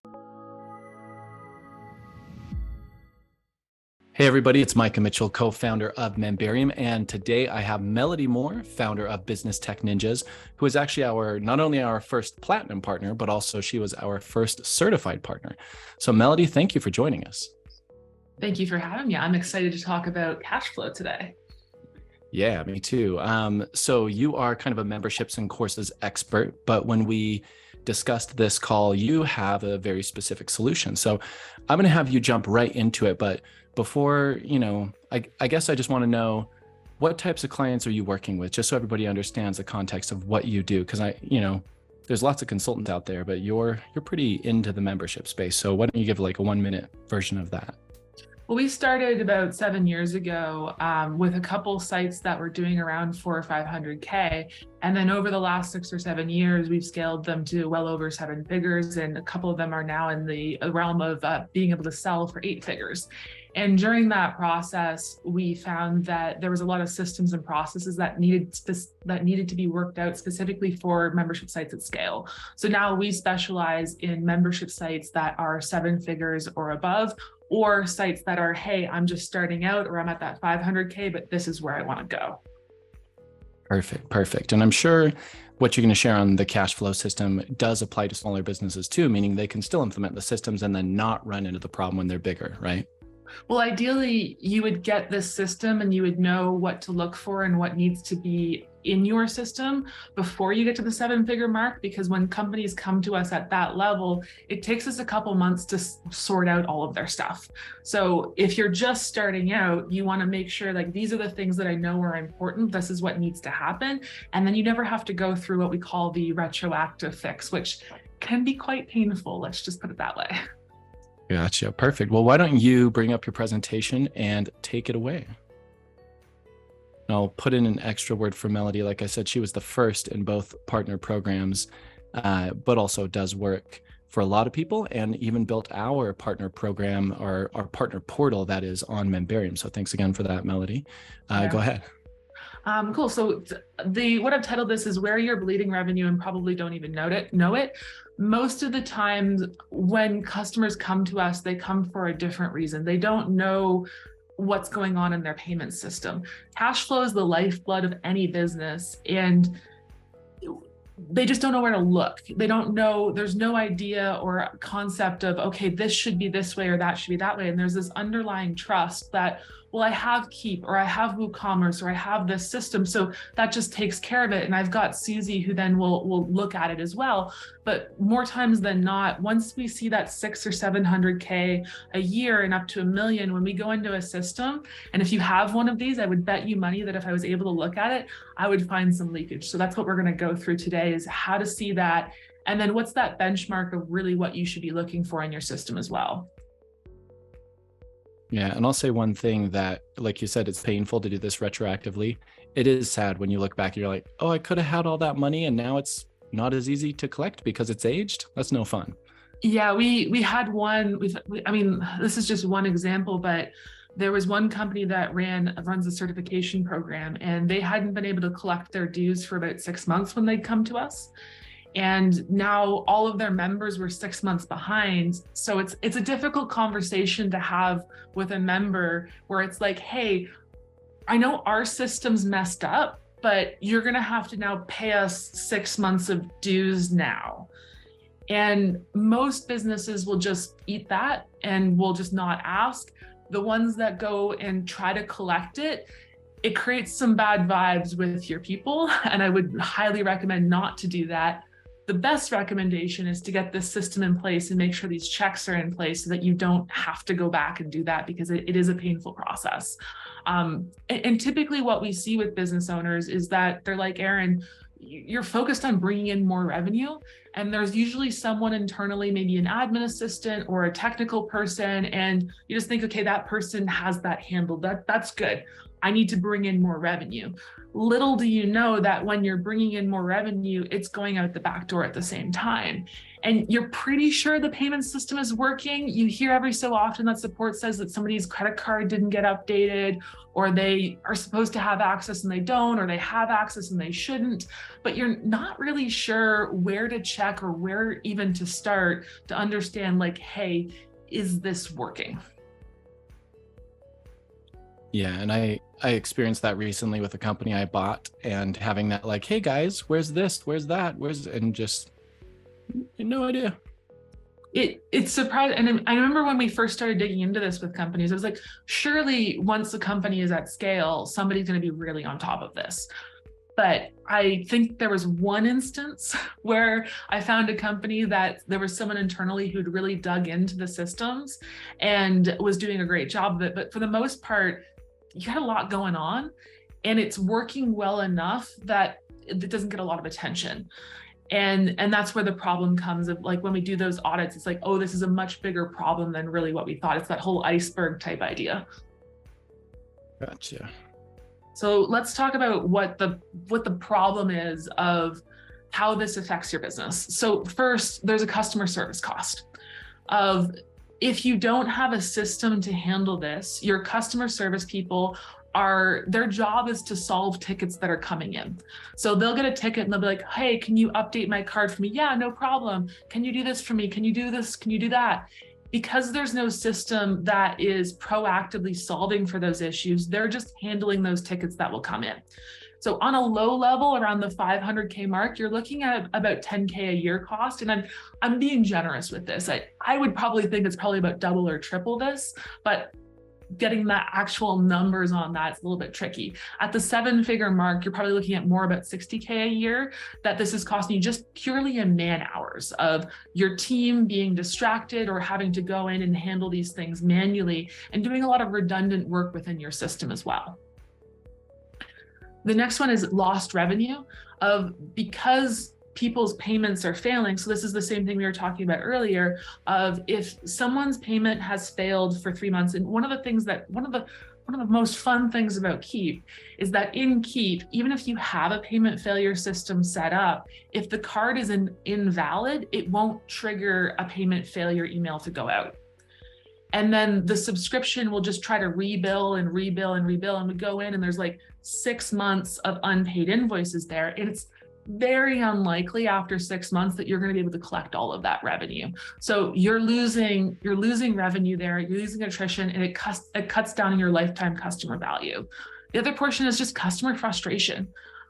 Hey everybody, it's Micah Mitchell, co-founder of Memberium, and today I have Melodie Moore, founder of Business Tech Ninjas, who is actually not only our first platinum partner, but also she was our first certified partner. So Melodie, thank you for joining us. Thank you for having me. I'm excited to talk about cash flow today. Yeah, me too. So you are kind of a memberships and courses expert, but when we discussed this call, you have a very specific solution. So I'm going to have you jump right into it. But before, I guess I just want to know, what types of clients are you working with, just so everybody understands the context of what you do? Because there's lots of consultants out there, but you're pretty into the membership space. So why don't you give like a 1-minute version of that? Well, we started about 7 years ago with a couple sites that were doing around 400 or 500K. And then over the last 6 or 7 years, we've scaled them to well over 7 figures. And a couple of them are now in the realm of being able to sell for 8 figures. And during that process, we found that there was a lot of systems and processes that needed to be worked out specifically for membership sites at scale. So now we specialize in membership sites that are 7 figures or above, or sites that are, hey, I'm just starting out, or I'm at that 500K, but this is where I want to go. Perfect. And I'm sure what you're going to share on the cash flow system does apply to smaller businesses too, meaning they can still implement the systems and then not run into the problem when they're bigger, right? Well, ideally, you would get this system and you would know what to look for and what needs to be in your system before you get to the 7-figure mark, because when companies come to us at that level, it takes us a couple months to sort out all of their stuff. So if you're just starting out, you want to make sure like, these are the things that I know are important. This is what needs to happen. And then you never have to go through what we call the retroactive fix, which can be quite painful. Let's just put it that way. Gotcha. Perfect. Well, why don't you bring up your presentation and take it away? And I'll put in an extra word for Melodie. Like I said, she was the first in both partner programs, but also does work for a lot of people and even built our partner program, or our partner portal that is on Memberium. So thanks again for that, Melodie. Go ahead. Cool. So what I've titled this is Where You're Bleeding Revenue and Probably Don't Even know it. Most of the times when customers come to us, they come for a different reason. They don't know what's going on in their payment system. Cash flow is the lifeblood of any business, and they just don't know where to look. They don't know, there's no idea or concept of, okay, this should be this way or that should be that way. And there's this underlying trust that, well, I have Keep, or I have WooCommerce, or I have this system, so that just takes care of it. And I've got Susie who then will look at it as well. But more times than not, once we see that 600 or 700K a year and up to $1 million, when we go into a system, and if you have one of these, I would bet you money that if I was able to look at it, I would find some leakage. So that's what we're going to go through today, is how to see that. And then what's that benchmark of really what you should be looking for in your system as well. Yeah. And I'll say one thing that, like you said, it's painful to do this retroactively. It is sad when you look back and you're like, oh, I could have had all that money and now it's not as easy to collect because it's aged. That's no fun. Yeah, we had one, this is just one example, but there was one company that runs a certification program, and they hadn't been able to collect their dues for about 6 months when they'd come to us. And now all of their members were 6 months behind. So it's a difficult conversation to have with a member where it's like, hey, I know our system's messed up, but you're going to have to now pay us 6 months of dues now. And most businesses will just eat that and will just not ask. The ones that go and try to collect it, it creates some bad vibes with your people. And I would highly recommend not to do that. The best recommendation is to get this system in place and make sure these checks are in place so that you don't have to go back and do that, because it is a painful process. And typically what we see with business owners is that they're like, Aaron, you're focused on bringing in more revenue. And there's usually someone internally, maybe an admin assistant or a technical person. And you just think, okay, that person has that handled. That's good. I need to bring in more revenue. Little do you know that when you're bringing in more revenue, it's going out the back door at the same time. and you're pretty sure the payment system is working. You hear every so often that support says that somebody's credit card didn't get updated, or they are supposed to have access and they don't, or they have access and they shouldn't, but you're not really sure where to check or where even to start to understand, like, hey, is this working? Yeah, and I experienced that recently with a company I bought, and having that like, hey guys, where's this? Where's that? And just no idea. It's surprising. And I remember when we first started digging into this with companies, I was like, surely once the company is at scale, somebody's going to be really on top of this. But I think there was one instance where I found a company that there was someone internally who'd really dug into the systems and was doing a great job of it. But for the most part, you got a lot going on, and it's working well enough that it doesn't get a lot of attention. And that's where the problem comes of, like, when we do those audits, it's like, oh, this is a much bigger problem than really what we thought. It's that whole iceberg type idea. Gotcha. So let's talk about what the problem is of how this affects your business. So first, there's a customer service cost of, if you don't have a system to handle this, your customer service people their job is to solve tickets that are coming in. So they'll get a ticket and they'll be like, hey, can you update my card for me? Yeah, no problem. Can you do this for me? Can you do this? Can you do that? Because there's no system that is proactively solving for those issues, they're just handling those tickets that will come in. So on a low level, around the 500K mark, you're looking at about 10K a year cost. And I'm being generous with this. I would probably think it's probably about double or triple this, but getting the actual numbers on that's a little bit tricky. At the 7-figure mark, you're probably looking at more about 60K a year that this is costing you, just purely in man hours of your team being distracted or having to go in and handle these things manually and doing a lot of redundant work within your system as well. The next one is lost revenue because people's payments are failing. So this is the same thing we were talking about earlier of, if someone's payment has failed for 3 months. And one of the most fun things about Keep is that in Keep, even if you have a payment failure system set up, if the card is invalid, it won't trigger a payment failure email to go out. And then the subscription will just try to rebill and rebill and rebill. And we go in and there's like 6 months of unpaid invoices there. And it's very unlikely after 6 months that you're going to be able to collect all of that revenue. So you're losing revenue there, you're losing attrition, and it cuts down on your lifetime customer value. The other portion is just customer frustration.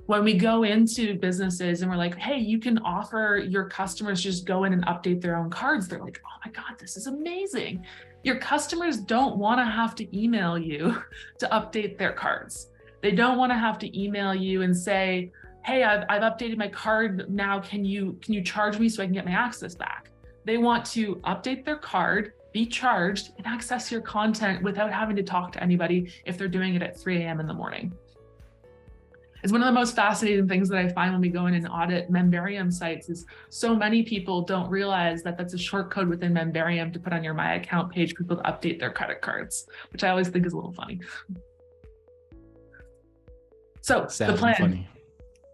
When we go into businesses and we're like, hey, you can offer your customers just go in and update their own cards, they're like, oh my God, this is amazing. Your customers don't want to have to email you to update their cards. They don't want to have to email you and say, hey, I've updated my card now, can you charge me so I can get my access back? They want to update their card, be charged, and access your content without having to talk to anybody if they're doing it at 3 a.m. in the morning. It's one of the most fascinating things that I find when we go in and audit Memberium sites is so many people don't realize that that's a short code within Memberium to put on your My Account page for people to update their credit cards, which I always think is a little funny. So sad the plan. And funny.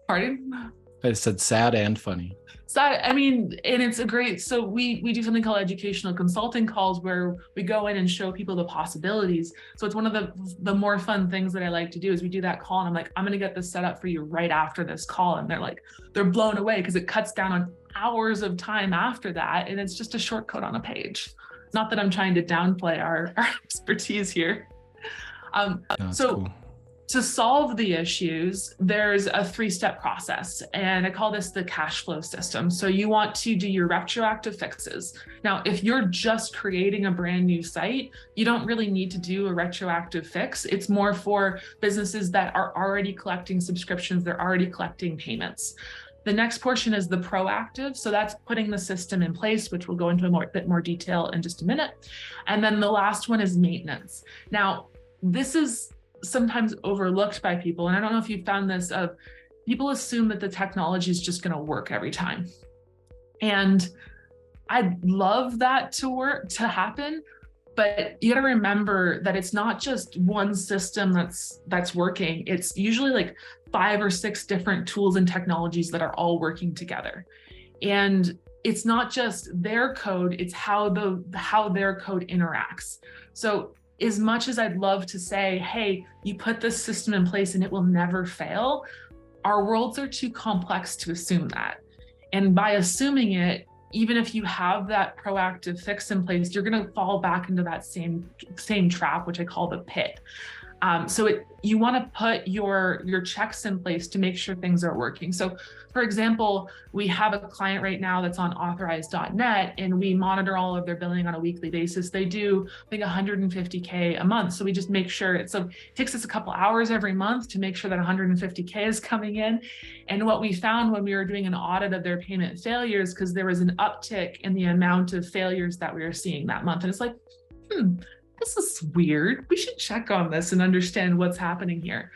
Pardon? I said sad and funny. So, I mean, and it's a great, so we do something called educational consulting calls where we go in and show people the possibilities. So it's one of the more fun things that I like to do is we do that call and I'm like, I'm going to get this set up for you right after this call. And they're blown away because it cuts down on hours of time after that. And it's just a short code on a page. Not that I'm trying to downplay our expertise here. Cool. To solve the issues, there's a 3-step process, and I call this the Cashflow System. So you want to do your retroactive fixes. Now, if you're just creating a brand new site, you don't really need to do a retroactive fix. It's more for businesses that are already collecting subscriptions, they're already collecting payments. The next portion is the proactive. So that's putting the system in place, which we'll go into a bit more detail in just a minute. And then the last one is maintenance. Now, this is sometimes overlooked by people. And I don't know if you found this, people assume that the technology is just going to work every time. And I'd love that to happen, but you got to remember that it's not just one system that's working. It's usually like 5 or 6 different tools and technologies that are all working together. And it's not just their code, it's how their code interacts. So as much as I'd love to say, hey, you put this system in place and it will never fail, our worlds are too complex to assume that. And by assuming it, even if you have that proactive fix in place, you're going to fall back into that same trap, which I call the pit. So you want to put your checks in place to make sure things are working. So for example, we have a client right now that's on authorized.net, and we monitor all of their billing on a weekly basis. They do, I think, 150K a month. So we just make sure it takes us a couple hours every month to make sure that 150K is coming in. And what we found when we were doing an audit of their payment failures, because there was an uptick in the amount of failures that we were seeing that month. And it's like, this is weird. We should check on this and understand what's happening here.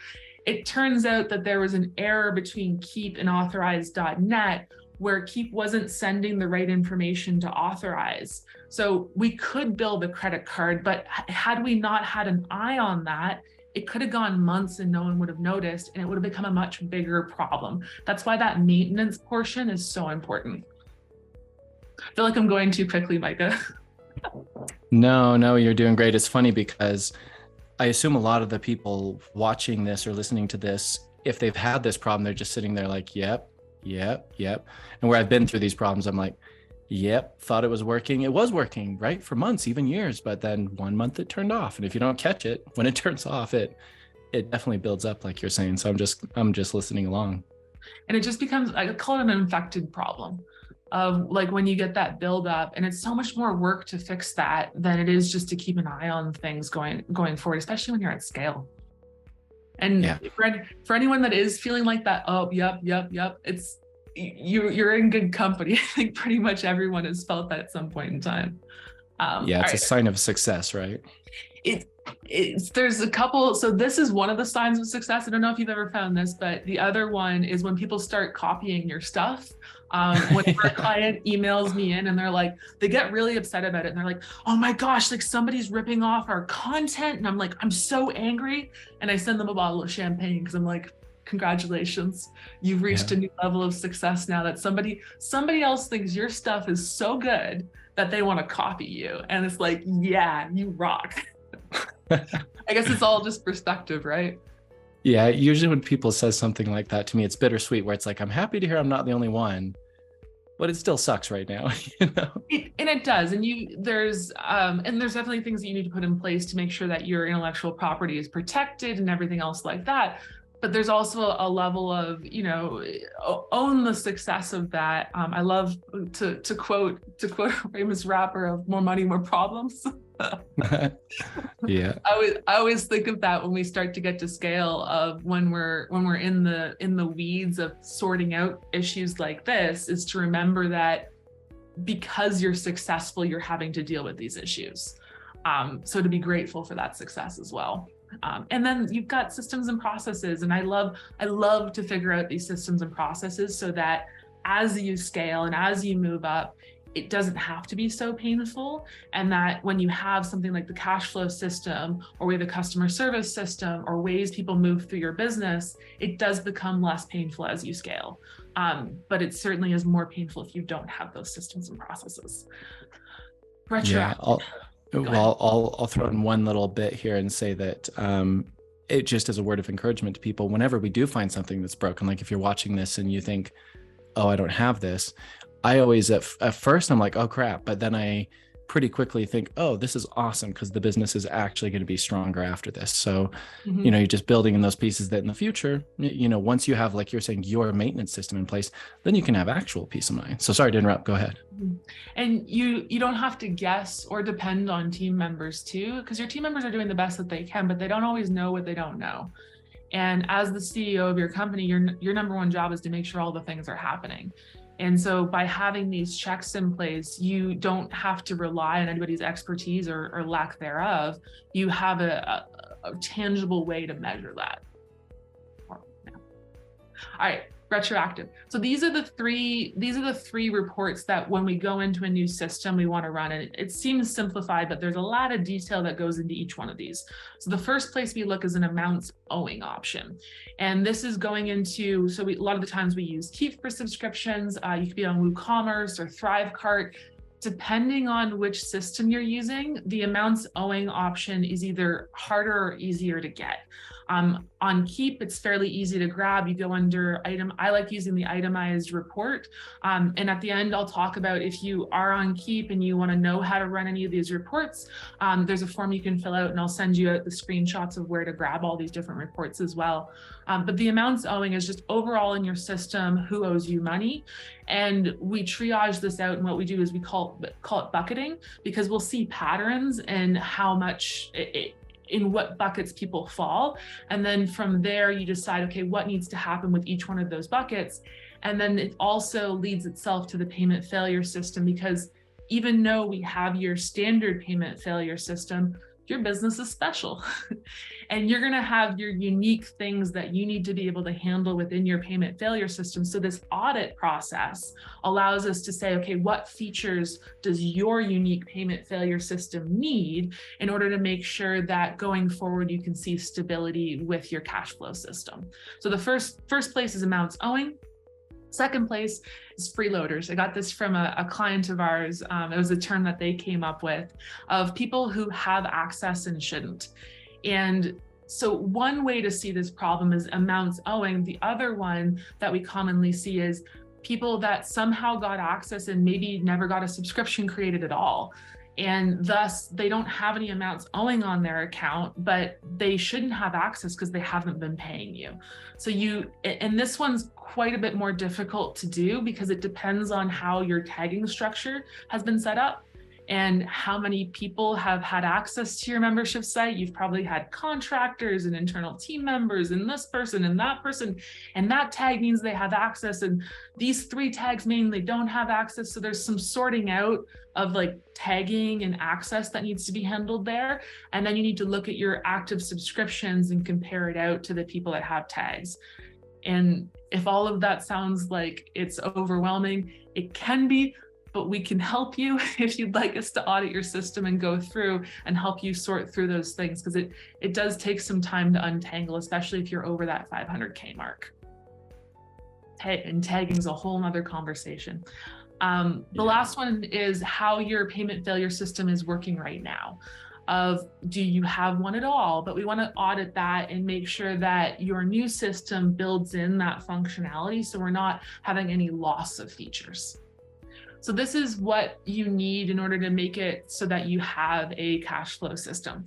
It turns out that there was an error between Keep and authorized.net, where Keep wasn't sending the right information to authorize. So we could bill the credit card, but had we not had an eye on that, it could have gone months and no one would have noticed, and it would have become a much bigger problem. That's why that maintenance portion is so important. I feel like I'm going too quickly, Micah. No, you're doing great. It's funny because I assume a lot of the people watching this or listening to this, if they've had this problem, they're just sitting there like, yep. And where I've been through these problems, I'm like, yep, thought it was working. It was working, right? For months, even years, but then 1 month it turned off. And if you don't catch it, when it turns off, it definitely builds up, like you're saying. So I'm just listening along. And it just becomes, I call it an infected problem. Of like when you get that build up, and it's so much more work to fix that than it is just to keep an eye on things going forward, especially when you're at scale. And for anyone that is feeling like that, oh, yep, it's you're in good company. I think pretty much everyone has felt that at some point in time. It's a sign of success, right? There's a couple. So this is one of the signs of success. I don't know if you've ever found this, but the other one is when people start copying your stuff. When a client emails me in and they're like, they get really upset about it. And they're like, oh my gosh, like somebody's ripping off our content. And I'm like, I'm so angry. And I send them a bottle of champagne because I'm like, congratulations, you've reached a new level of success now that somebody else thinks your stuff is so good that they want to copy you. And it's like, yeah, you rock. I guess it's all just perspective, right? Yeah, usually when people say something like that to me, it's bittersweet, where it's like, I'm happy to hear I'm not the only one, but it still sucks right now, you know? And it does. And there's definitely things that you need to put in place to make sure that your intellectual property is protected and everything else like that. But there's also a level of, own the success of that. I love to quote a famous rapper of more money, more problems. Yeah. I always think of that when we start to get to scale of when we're in the weeds of sorting out issues like this, is to remember that because you're successful, you're having to deal with these issues. So to be grateful for that success as well. And then you've got systems and processes, and I love to figure out these systems and processes so that as you scale and as you move up, it doesn't have to be so painful. And that when you have something like the Cashflow system, or we have a customer service system, or ways people move through your business, it does become less painful as you scale. But it certainly is more painful if you don't have those systems and processes. I'll throw in one little bit here and say that it just as a word of encouragement to people, whenever we do find something that's broken, like if you're watching this and you think, oh, I don't have this, I always at first I'm like, oh crap, but then I pretty quickly think, oh, this is awesome, because the business is actually going to be stronger after this. So, you're just building in those pieces that in the future, once you have, like you're saying, your maintenance system in place, then you can have actual peace of mind. So sorry to interrupt, go ahead. And you don't have to guess or depend on team members too, because your team members are doing the best that they can, but they don't always know what they don't know. And as the CEO of your company, your number one job is to make sure all the things are happening. And so by having these checks in place, you don't have to rely on anybody's expertise or lack thereof. You have a tangible way to measure that. All right. Retroactive. So these are the three reports that when we go into a new system, we want to run. And it seems simplified, but there's a lot of detail that goes into each one of these. So the first place we look is an amounts owing option. And this is going into, so a lot of the times we use Keep for subscriptions. You could be on WooCommerce or Thrivecart. Depending on which system you're using, the amounts owing option is either harder or easier to get. On Keep, it's fairly easy to grab. You go under item. I like using the itemized report. And at the end, I'll talk about if you are on Keep and you want to know how to run any of these reports, there's a form you can fill out, and I'll send you out the screenshots of where to grab all these different reports as well. But the amounts owing is just overall in your system, who owes you money. And we triage this out, and what we do is we call it bucketing, because we'll see patterns and how much in what buckets people fall. And then from there, you decide, okay, what needs to happen with each one of those buckets. And then it also leads itself to the payment failure system, because even though we have your standard payment failure system, your business is special. And you're going to have your unique things that you need to be able to handle within your payment failure system. So this audit process allows us to say, okay, what features does your unique payment failure system need in order to make sure that going forward, you can see stability with your cash flow system. So the first place is amounts owing. Second place is freeloaders. I got this from a client of ours. It was a term that they came up with, of people who have access and shouldn't. And so one way to see this problem is amounts owing. The other one that we commonly see is people that somehow got access and maybe never got a subscription created at all. And thus they don't have any amounts owing on their account, but they shouldn't have access because they haven't been paying you. So and this one's quite a bit more difficult to do because it depends on how your tagging structure has been set up and how many people have had access to your membership site. You've probably had contractors and internal team members and this person, and that tag means they have access, and these three tags mean they don't have access. So there's some sorting out of like tagging and access that needs to be handled there. And then you need to look at your active subscriptions and compare it out to the people that have tags. And if all of that sounds like it's overwhelming, it can be, but we can help you if you'd like us to audit your system and go through and help you sort through those things, because it does take some time to untangle, especially if you're over that 500K mark. And tagging is a whole nother conversation. The last one is how your payment failure system is working right now. Do you have one at all? But we want to audit that and make sure that your new system builds in that functionality, so we're not having any loss of features. So this is what you need in order to make it so that you have a cash flow system.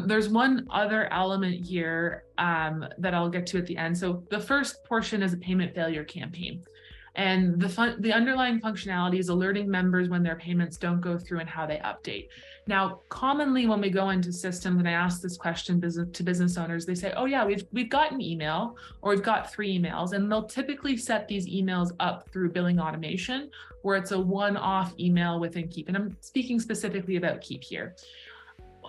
There's one other element here that I'll get to at the end. So the first portion is a payment failure campaign. And the underlying functionality is alerting members when their payments don't go through and how they update. Now, commonly when we go into systems and I ask this question to business owners, they say, oh yeah, we've got an email, or we've got 3 emails, and they'll typically set these emails up through billing automation, where it's a one-off email within Keep. And I'm speaking specifically about Keep here.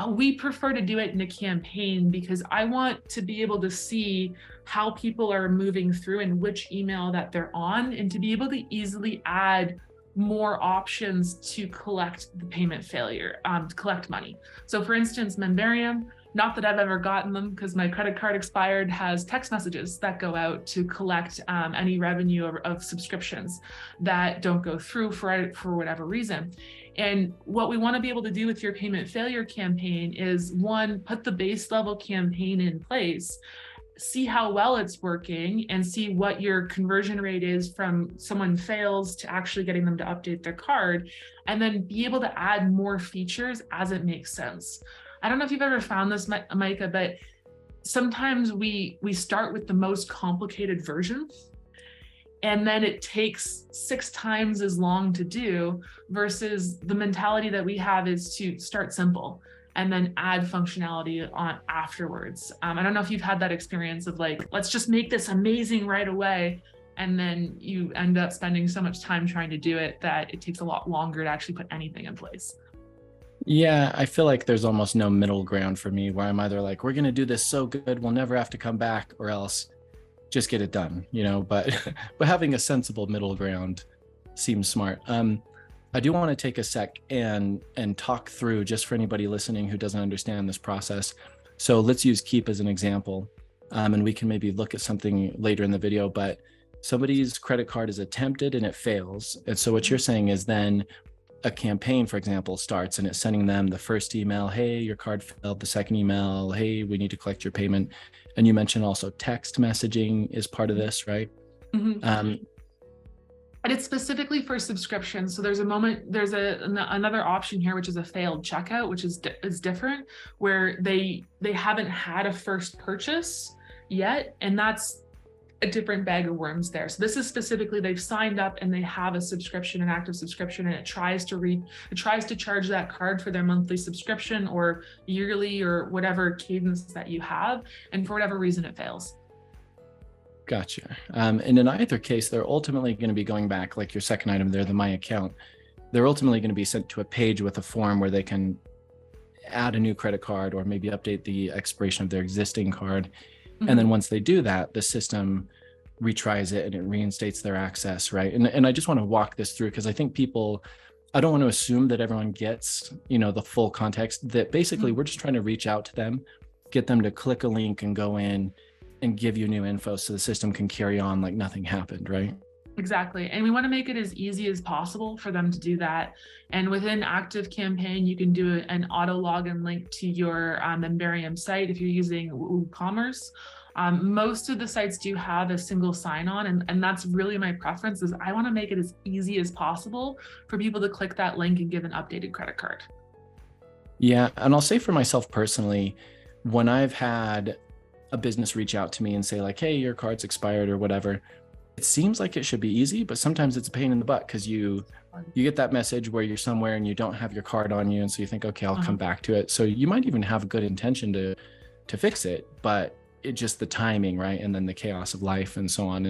We prefer to do it in a campaign because I want to be able to see how people are moving through and which email that they're on, and to be able to easily add more options to collect the payment failure, to collect money. So for instance, Memberium, not that I've ever gotten them because my credit card expired, has text messages that go out to collect any revenue of subscriptions that don't go through for whatever reason. And what we want to be able to do with your payment failure campaign is, one, put the base level campaign in place, see how well it's working, and see what your conversion rate is from someone fails to actually getting them to update their card, and then be able to add more features as it makes sense. I don't know if you've ever found this, Micah, but sometimes we start with the most complicated version, and then it takes 6 times as long to do, versus the mentality that we have is to start simple and then add functionality on afterwards. I don't know if you've had that experience of like, let's just make this amazing right away. And then you end up spending so much time trying to do it that it takes a lot longer to actually put anything in place. Yeah, I feel like there's almost no middle ground for me, where I'm either like, we're going to do this so good, we'll never have to come back, or else just get it done, but but having a sensible middle ground seems smart. I do want to take a sec and talk through, just for anybody listening who doesn't understand this process. So let's use Keep as an example, and we can maybe look at something later in the video, but somebody's credit card is attempted and it fails. And so what you're saying is then a campaign, for example, starts and it's sending them the first email, hey, your card failed, the second email, hey, we need to collect your payment. And you mentioned also text messaging is part of this, right? Mm-hmm. And it's specifically for subscriptions. So there's another option here, which is a failed checkout, which is different, where they haven't had a first purchase yet, and that's a different bag of worms there. So this is specifically, they've signed up and they have a subscription, an active subscription, and it tries to charge that card for their monthly subscription or yearly or whatever cadence that you have, and for whatever reason it fails. Gotcha. And in either case, they're ultimately going to be going back, like your second item there, the My Account. They're ultimately going to be sent to a page with a form where they can add a new credit card or maybe update the expiration of their existing card. Mm-hmm. And then once they do that, the system retries it and it reinstates their access, right? And I just want to walk this through because I think I don't want to assume that everyone gets, the full context, that basically we're just trying to reach out to them, get them to click a link and go in and give you new info so the system can carry on like nothing happened, right? Exactly. And we want to make it as easy as possible for them to do that. And within Active Campaign, you can do an auto login link to your Memberium site if you're using WooCommerce. Most of the sites do have a single sign-on, and that's really my preference. Is I want to make it as easy as possible for people to click that link and give an updated credit card. Yeah, and I'll say for myself personally, when I've had a business reach out to me and say like, hey, your card's expired or whatever, it seems like it should be easy, but sometimes it's a pain in the butt because you get that message where you're somewhere and you don't have your card on you, and so you think, okay, I'll come back to it. So you might even have a good intention to fix it, but it just the timing, right? And then the chaos of life and so on.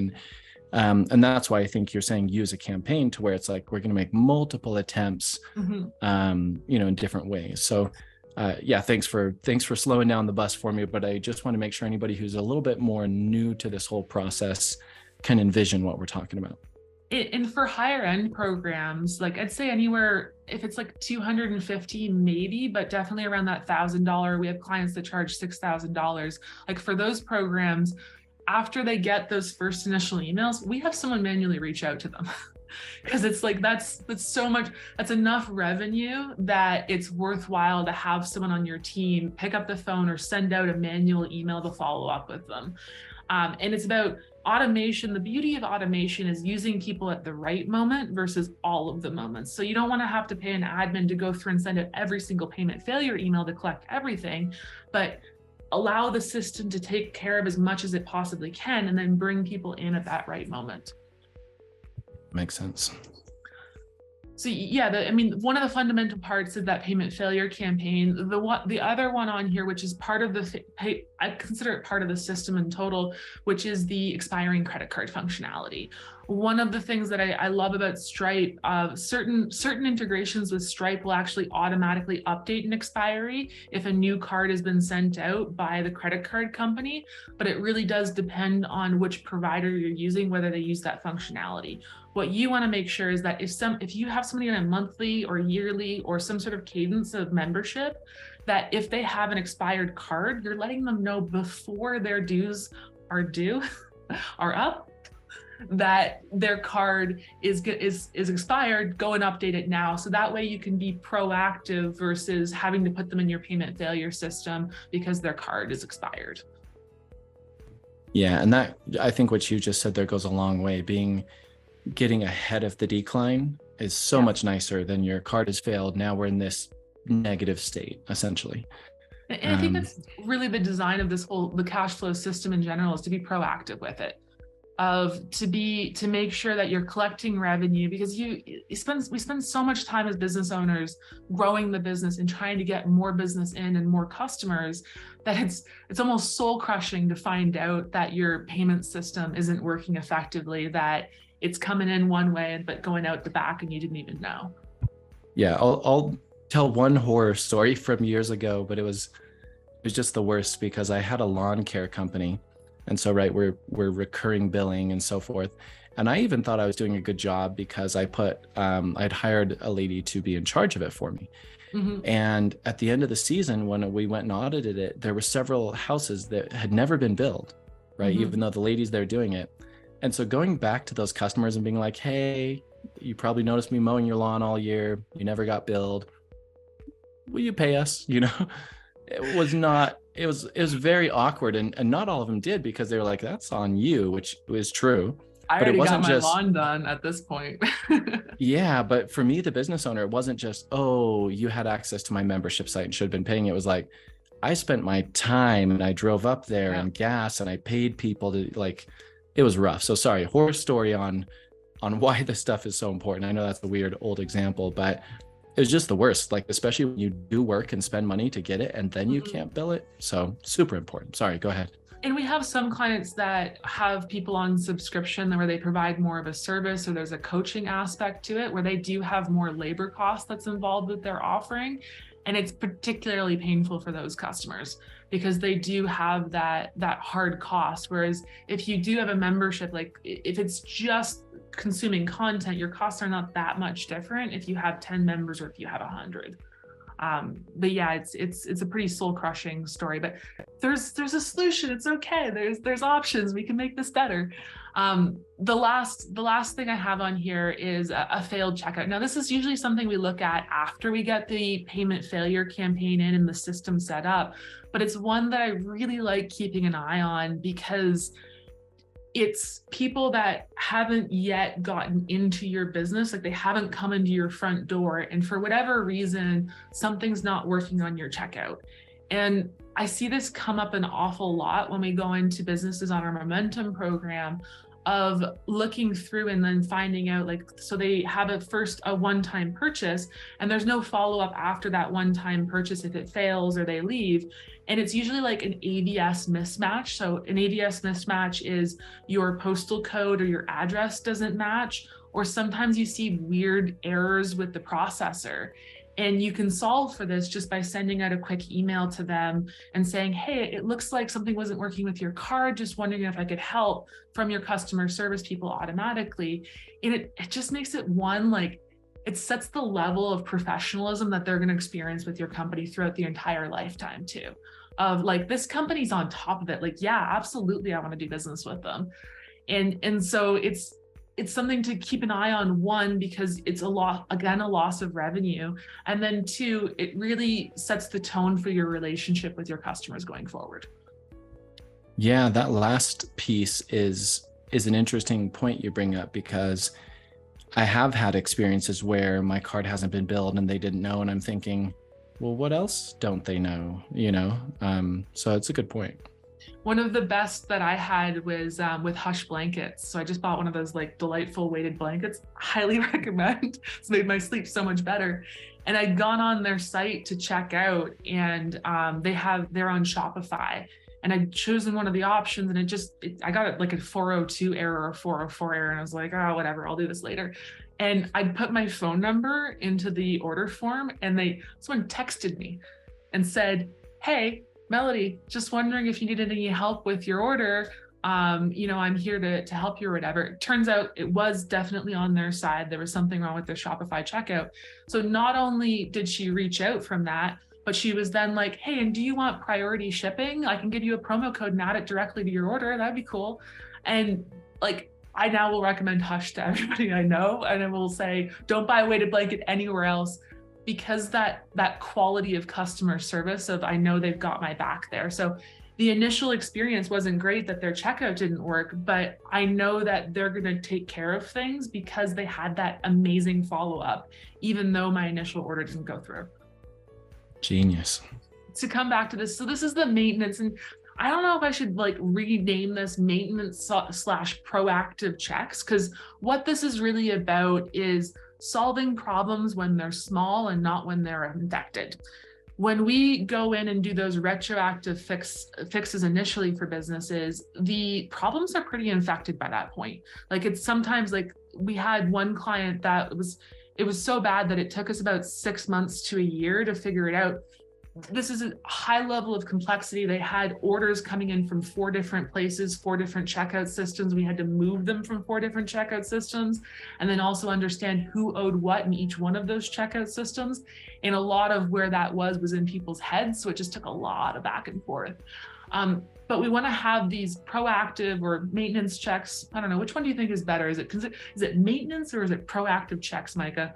And that's why I think you're saying use a campaign to where it's like we're going to make multiple attempts, in different ways. So yeah, thanks for slowing down the bus for me, but I just want to make sure anybody who's a little bit more new to this whole process can envision what we're talking about. And for higher end programs, like I'd say anywhere, if it's like $250 maybe, but definitely around that $1,000, we have clients that charge $6,000. Like for those programs, after they get those first initial emails, we have someone manually reach out to them. Because it's like that's so much, that's enough revenue that it's worthwhile to have someone on your team pick up the phone or send out a manual email to follow up with them. And it's about automation. The beauty of automation is using people at the right moment versus all of the moments. So you don't want to have to pay an admin to go through and send out every single payment failure email to collect everything, but allow the system to take care of as much as it possibly can and then bring people in at that right moment. Makes sense. So yeah, one of the fundamental parts of that payment failure campaign, the other one on here, which is part of I consider it part of the system in total, which is the expiring credit card functionality. One of the things that I love about Stripe, certain integrations with Stripe will actually automatically update an expiry if a new card has been sent out by the credit card company, but it really does depend on which provider you're using, whether they use that functionality. What you want to make sure is that if you have somebody on a monthly or yearly or some sort of cadence of membership, that if they have an expired card, you're letting them know before their dues are up, that their card is expired, go and update it now. So that way you can be proactive versus having to put them in your payment failure system because their card is expired. Yeah, and that, I think what you just said there goes a long way. Getting ahead of the decline is so much nicer than your card has failed. Now we're in this negative state, essentially. And I think that's really the design of the cash flow system in general, is to be proactive with it, to make sure that you're collecting revenue, because we spend so much time as business owners growing the business and trying to get more business in and more customers, that it's almost soul crushing to find out that your payment system isn't working effectively, that it's coming in one way but going out the back and you didn't even know. Yeah, I'll tell one horror story from years ago, but it was just the worst, because I had a lawn care company And so, right, we're recurring billing and so forth. And I even thought I was doing a good job because I'd hired a lady to be in charge of it for me. Mm-hmm. And at the end of the season, when we went and audited it, there were several houses that had never been billed, right? Mm-hmm. Even though the ladies there doing it. And so going back to those customers and being like, hey, you probably noticed me mowing your lawn all year. You never got billed. Will you pay us? It was very awkward. And not all of them did, because they were like, that's on you, which was true. I But it already got wasn't my just lawn done at this point. yeah, but for me, the business owner, it wasn't just, oh, you had access to my membership site and should have been paying. It was like, I spent my time and I drove up there and gas and I paid people to, like, it was rough. So sorry, horror story on why this stuff is so important. I know that's a weird old example, but it was just the worst. Like, especially when you do work and spend money to get it and then you can't bill it. So super important. Sorry, go ahead. And we have some clients that have people on subscription where they provide more of a service, or there's a coaching aspect to it where they do have more labor costs that's involved with their offering. And it's particularly painful for those customers because they do have that hard cost. Whereas if you do have a membership, like if it's just consuming content, your costs are not that much different if you have 10 members or if you have 100. But yeah, it's a pretty soul crushing story, but there's a solution. It's okay. There's options. We can make this better. The last thing I have on here is a failed checkout. Now, this is usually something we look at after we get the payment failure campaign in and the system set up, but it's one that I really like keeping an eye on because it's people that haven't yet gotten into your business, like they haven't come into your front door, and for whatever reason, something's not working on your checkout. And I see this come up an awful lot when we go into businesses on our Momentum program, of looking through and then finding out, like, so they have a one-time purchase and there's no follow-up after that one-time purchase if it fails or they leave. And it's usually like an AVS mismatch. So an AVS mismatch is your postal code or your address doesn't match, or sometimes you see weird errors with the processor. And you can solve for this just by sending out a quick email to them and saying, hey, it looks like something wasn't working with your card. Just wondering if I could help, from your customer service people automatically. And it just makes it it sets the level of professionalism that they're going to experience with your company throughout the entire lifetime too. Of like, this company's on top of it. Like, yeah, absolutely, I want to do business with them. And so it's something to keep an eye on, one, because it's a loss of revenue. And then two, it really sets the tone for your relationship with your customers going forward. Yeah, that last piece is an interesting point you bring up, because I have had experiences where my card hasn't been billed and they didn't know. And I'm thinking, well, what else don't they know? So it's a good point. One of the best that I had was with Hush blankets. So I just bought one of those like delightful weighted blankets. Highly recommend. It's made my sleep so much better. And I'd gone on their site to check out, and they're on Shopify. And I'd chosen one of the options, and I got like a 402 error or 404 error. And I was like, oh, whatever, I'll do this later. And I'd put my phone number into the order form, and someone texted me and said, hey, Melodie, just wondering if you needed any help with your order. I'm here to help you or whatever. It turns out it was definitely on their side. There was something wrong with their Shopify checkout. So not only did she reach out from that, but she was then like, hey, and do you want priority shipping? I can give you a promo code and add it directly to your order. That'd be cool. And like, I now will recommend Hush to everybody I know. And I will say, don't buy a weighted blanket anywhere else, because that quality of customer service of, I know they've got my back there. So the initial experience wasn't great that their checkout didn't work, but I know that they're going to take care of things because they had that amazing follow-up, even though my initial order didn't go through. Genius. To come back to this, so this is the maintenance, and I don't know if I should like rename this maintenance / proactive checks, because what this is really about is solving problems when they're small and not when they're infected. When we go in and do those retroactive fixes initially for businesses, the problems are pretty infected by that point. Like, it's sometimes like, we had one client that it was so bad that it took us about 6 months to a year to figure it out. this is a high level of complexity. They had orders coming in from 4 different places, 4 different checkout systems. We had to move them from 4 different checkout systems, and then also understand who owed what in each one of those checkout systems. And a lot of where that was in people's heads. So it just took a lot of back and forth. But we want to have these proactive or maintenance checks. I don't know, which one do you think is better? Is it maintenance or is it proactive checks, Micah?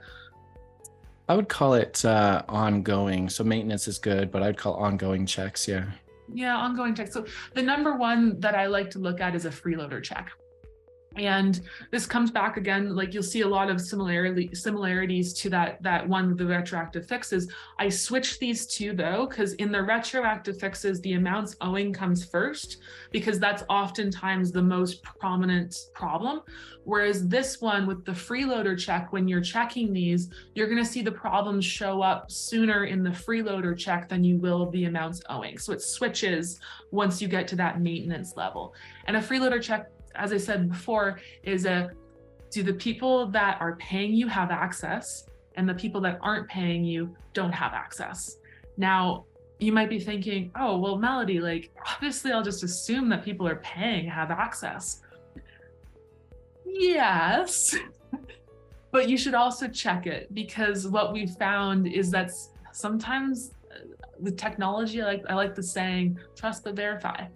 I would call it ongoing. So maintenance is good, but I'd call ongoing checks. Yeah. Yeah, ongoing checks. So the number one that I like to look at is a freeloader check. And this comes back again, like you'll see a lot of similarities to that one with the retroactive fixes. I switched these two though, because in the retroactive fixes, the amounts owing comes first, because that's oftentimes the most prominent problem. Whereas this one with the freeloader check, when you're checking these, you're going to see the problems show up sooner in the freeloader check than you will the amounts owing. So it switches once you get to that maintenance level. And a freeloader check, as I said before, is do the people that are paying you have access, and the people that aren't paying you don't have access. Now, you might be thinking, oh, well, Melodie, like, obviously I'll just assume that people are paying have access. Yes, but you should also check it, because what we found is that sometimes with technology, I like the saying, trust but verify.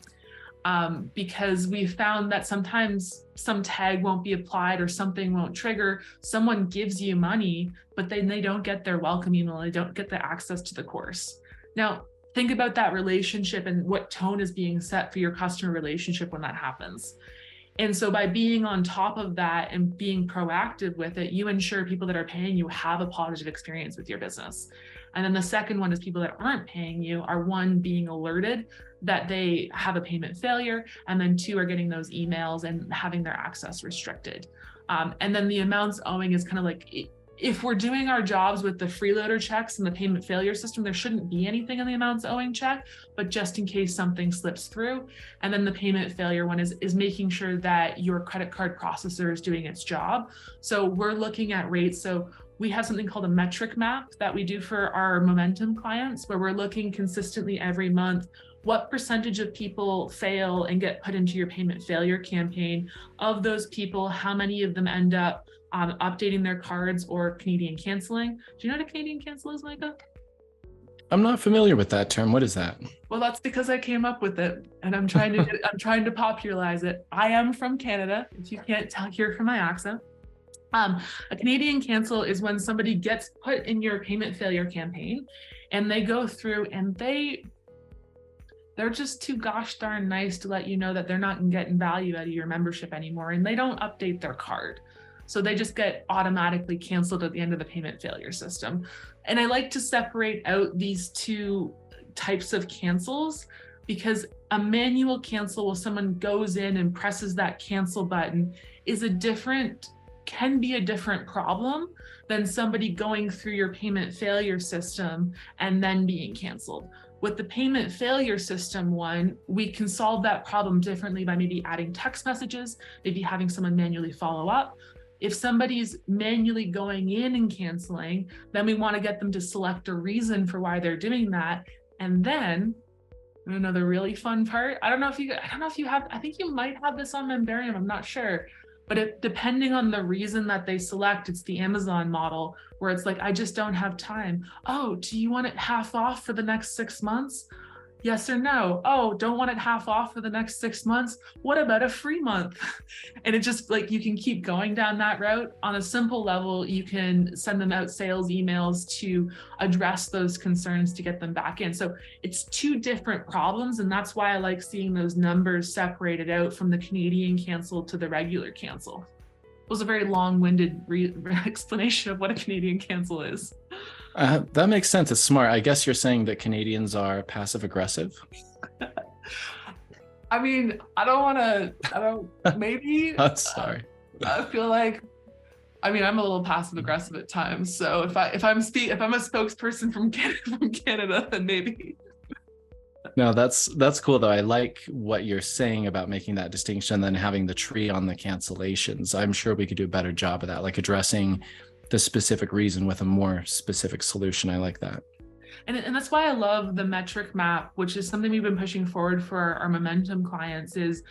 Because we found that sometimes some tag won't be applied or something won't trigger. Someone gives you money, but then they don't get their welcome email. They don't get the access to the course. Now, think about that relationship and what tone is being set for your customer relationship when that happens. And so by being on top of that and being proactive with it, you ensure people that are paying you have a positive experience with your business. And then the second one is people that aren't paying you are, one, being alerted that they have a payment failure, and then 2, are getting those emails and having their access restricted. And then the amounts owing is kind of like, if we're doing our jobs with the freeloader checks and the payment failure system, there shouldn't be anything in the amounts owing check, but just in case something slips through. And then the payment failure one is making sure that your credit card processor is doing its job. So we're looking at rates. So we have something called a metric map that we do for our Momentum clients, where we're looking consistently every month, what percentage of people fail and get put into your payment failure campaign? Of those people, how many of them end up updating their cards or Canadian canceling? Do you know what a Canadian cancel is, Micah? I'm not familiar with that term. What is that? Well, that's because I came up with it, and I'm trying to popularize it. I am from Canada, if you can't hear from my accent. A Canadian cancel is when somebody gets put in your payment failure campaign, and they go through and they're just too gosh darn nice to let you know that they're not getting value out of your membership anymore, and they don't update their card. So they just get automatically canceled at the end of the payment failure system. And I like to separate out these two types of cancels, because a manual cancel, where someone goes in and presses that cancel button, can be a different problem than somebody going through your payment failure system and then being canceled. With the payment failure system one, we can solve that problem differently by maybe adding text messages, maybe having someone manually follow up. If somebody's manually going in and canceling, then we want to get them to select a reason for why they're doing that. And then another really fun part, I think you might have this on Memberium, I'm not sure. But depending on the reason that they select, it's the Amazon model, where it's like, I just don't have time. Oh, do you want it half off for the next 6 months? Yes or no? Oh, don't want it half off for the next 6 months? What about a free month? And it just, like, you can keep going down that route. On a simple level, you can send them out sales emails to address those concerns to get them back in. So it's two different problems, and that's why I like seeing those numbers separated out from the Canadian cancel to the regular cancel. It was a very long-winded explanation of what a Canadian cancel is. That makes sense. It's smart. I guess you're saying that Canadians are passive aggressive. I mean, maybe. I'm sorry. I feel like, I'm a little passive aggressive at times. So if I'm a spokesperson from Canada, then maybe. No, that's cool though. I like what you're saying about making that distinction, then having the tree on the cancellations. I'm sure we could do a better job of that, like addressing the specific reason with a more specific solution. I like that. And that's why I love the metric map, which is something we've been pushing forward for our Momentum clients, is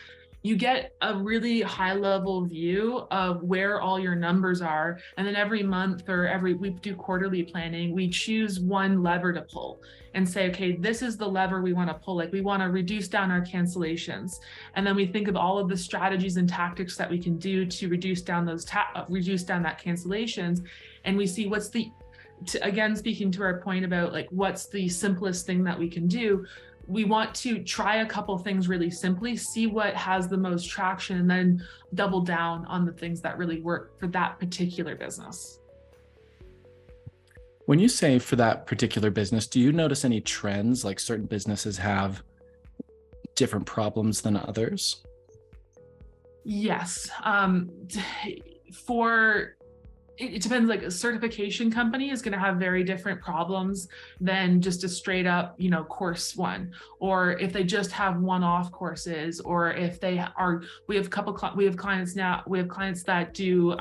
you get a really high level view of where all your numbers are. And then every month or we do quarterly planning, we choose one lever to pull and say, okay, this is the lever we want to pull. Like we want to reduce down our cancellations. And then we think of all of the strategies and tactics that we can do to reduce down that cancellations. And we see what's again, speaking to our point about like, what's the simplest thing that we can do. We want to try a couple things really simply, see what has the most traction, and then double down on the things that really work for that particular business. When you say for that particular business, do you notice any trends, like certain businesses have different problems than others? Yes. It depends, like a certification company is going to have very different problems than just a straight up, course one, or if they just have one-off courses, or if we have clients that do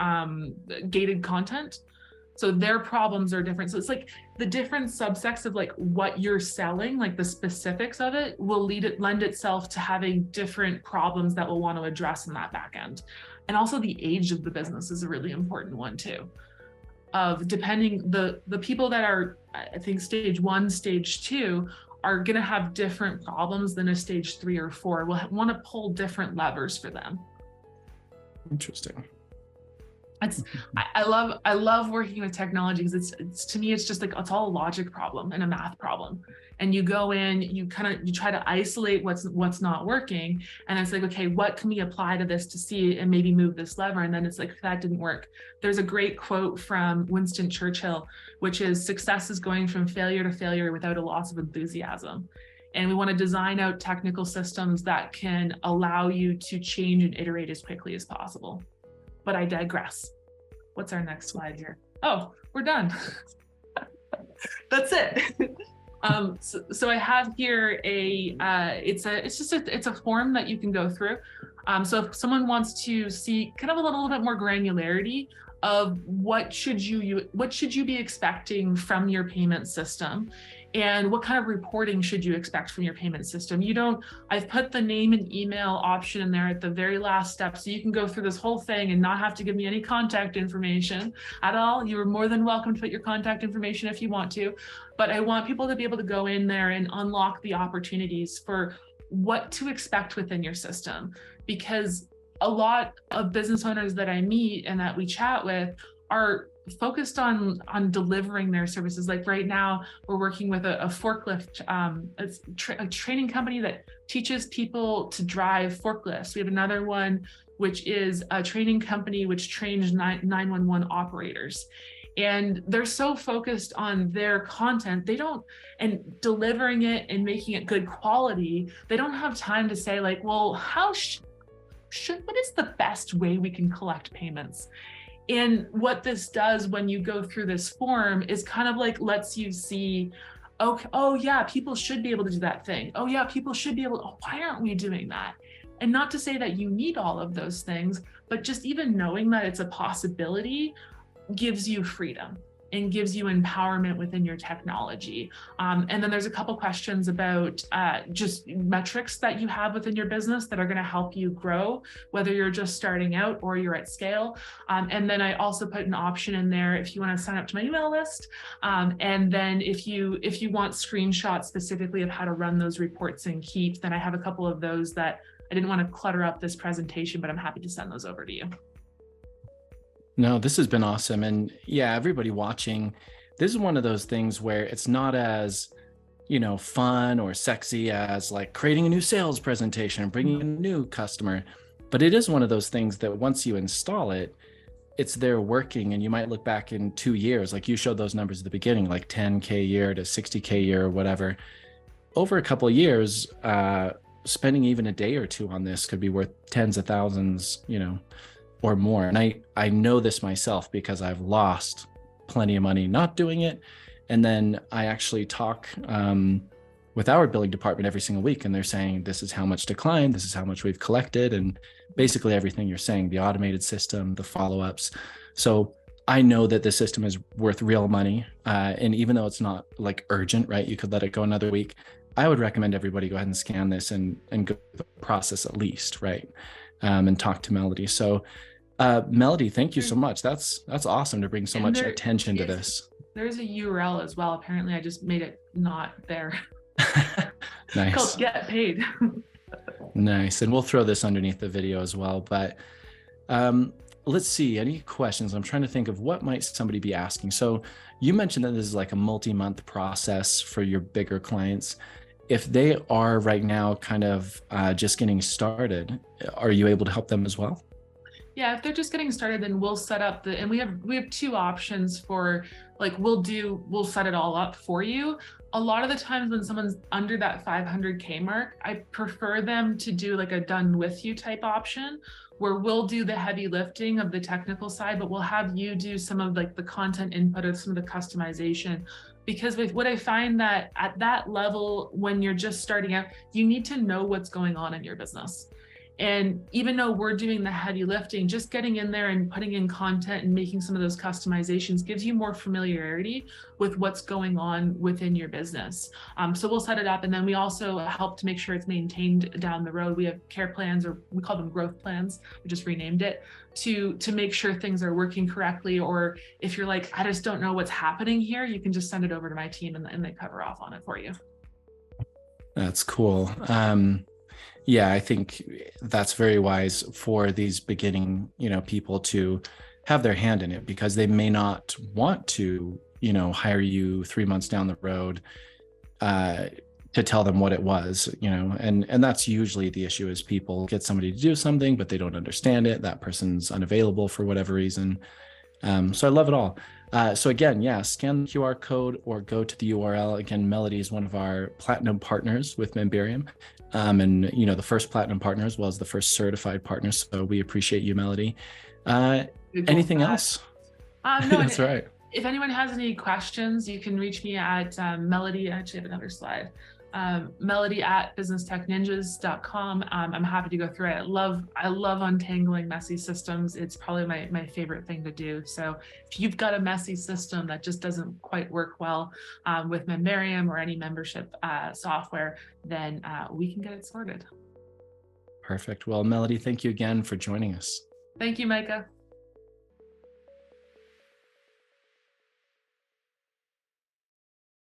gated content. So their problems are different. So it's like the different subsects of like what you're selling, like the specifics of it will lend itself to having different problems that we'll want to address in that back end. And also the age of the business is a really important one too. Depending the people that are, I think, stage 1, stage 2 are going to have different problems than a stage 3 or 4. We'll want to pull different levers for them. Interesting. I love working with technology because it's to me, it's just like, it's all a logic problem and a math problem. And you go in, you try to isolate what's not working. And it's like, okay, what can we apply to this to see and maybe move this lever? And then it's like, that didn't work. There's a great quote from Winston Churchill, which is, success is going from failure to failure without a loss of enthusiasm. And we want to design out technical systems that can allow you to change and iterate as quickly as possible. But I digress. What's our next slide here? Oh, we're done. That's it. So I have here it's a form that you can go through. So if someone wants to see kind of a little bit more granularity of what should you be expecting from your payment system, and what kind of reporting should you expect from your payment system. I've put the name and email option in there at the very last step, so you can go through this whole thing and not have to give me any contact information at all. You're more than welcome to put your contact information if you want to, but I want people to be able to go in there and unlock the opportunities for what to expect within your system. Because a lot of business owners that I meet and that we chat with are focused on delivering their services. Like right now, we're working with a forklift, a training company that teaches people to drive forklifts. We have another one, which is a training company which trains 911 operators. And they're so focused on their content, and delivering it and making it good quality, they don't have time to say like, well, what is the best way we can collect payments? And what this does when you go through this form is kind of like lets you see, okay, oh yeah, people should be able to do that thing. Oh yeah, people should be able, why aren't we doing that? And not to say that you need all of those things, but just even knowing that it's a possibility gives you freedom and gives you empowerment within your technology. And then there's a couple questions about just metrics that you have within your business that are going to help you grow, whether you're just starting out or you're at scale. And then I also put an option in there if you want to sign up to my email list. And then if you want screenshots specifically of how to run those reports and keep, then I have a couple of those that I didn't want to clutter up this presentation, but I'm happy to send those over to you. No, this has been awesome. And yeah, everybody watching, this is one of those things where it's not as, fun or sexy as like creating a new sales presentation, bringing in a new customer. But it is one of those things that once you install it, it's there working. And you might look back in 2 years, like you showed those numbers at the beginning, like 10K a year to 60K a year or whatever. Over a couple of years, spending even a day or two on this could be worth tens of thousands, or more. And I know this myself because I've lost plenty of money not doing it. And then I actually talk with our billing department every single week, and they're saying, this is how much declined, this is how much we've collected, and basically everything you're saying, the automated system, the follow-ups. So I know that the system is worth real money. And even though it's not like urgent, right? You could let it go another week. I would recommend everybody go ahead and scan this and go through the process at least, right? And talk to Melodie. So Melodie, thank you so much. That's awesome to bring so much attention to this. There's a URL as well. Apparently I just made it not there. Nice. Called Get Paid. Nice. And we'll throw this underneath the video as well. But let's see, any questions? I'm trying to think of what might somebody be asking. So you mentioned that this is like a multi-month process for your bigger clients. If they are right now kind of just getting started, are you able to help them as well? Yeah, if they're just getting started, then we'll set up and we have two options for, like, we'll set it all up for you. A lot of the times when someone's under that 500K mark, I prefer them to do like a done with you type option, where we'll do the heavy lifting of the technical side, but we'll have you do some of like the content input or some of the customization. Because with what I find that at that level, when you're just starting out, you need to know what's going on in your business. And even though we're doing the heavy lifting, just getting in there and putting in content and making some of those customizations gives you more familiarity with what's going on within your business. So we'll set it up, and then we also help to make sure it's maintained down the road. We have care plans, or we call them growth plans. We just renamed it to make sure things are working correctly. Or if you're like, I just don't know what's happening here, you can just send it over to my team and they cover off on it for you. That's cool. Yeah, I think that's very wise for these beginning, people to have their hand in it, because they may not want to, hire you 3 months down the road to tell them what it was, and that's usually the issue, is people get somebody to do something, but they don't understand it. That person's unavailable for whatever reason. So I love it all. So again, yeah, scan the QR code or go to the URL. Again, Melodie is one of our platinum partners with Memberium. And the first platinum partner as well as the first certified partner. So we appreciate you, Melodie. Anything else? No, that's right. If anyone has any questions, you can reach me at Melodie. I actually have another slide. Melodie@businesstechninjas.com. I'm happy to go through it. I love untangling messy systems. It's probably my favorite thing to do. So if you've got a messy system that just doesn't quite work well with Memberium or any membership software, then we can get it sorted. Perfect. Well, Melodie, thank you again for joining us. Thank you, Micah.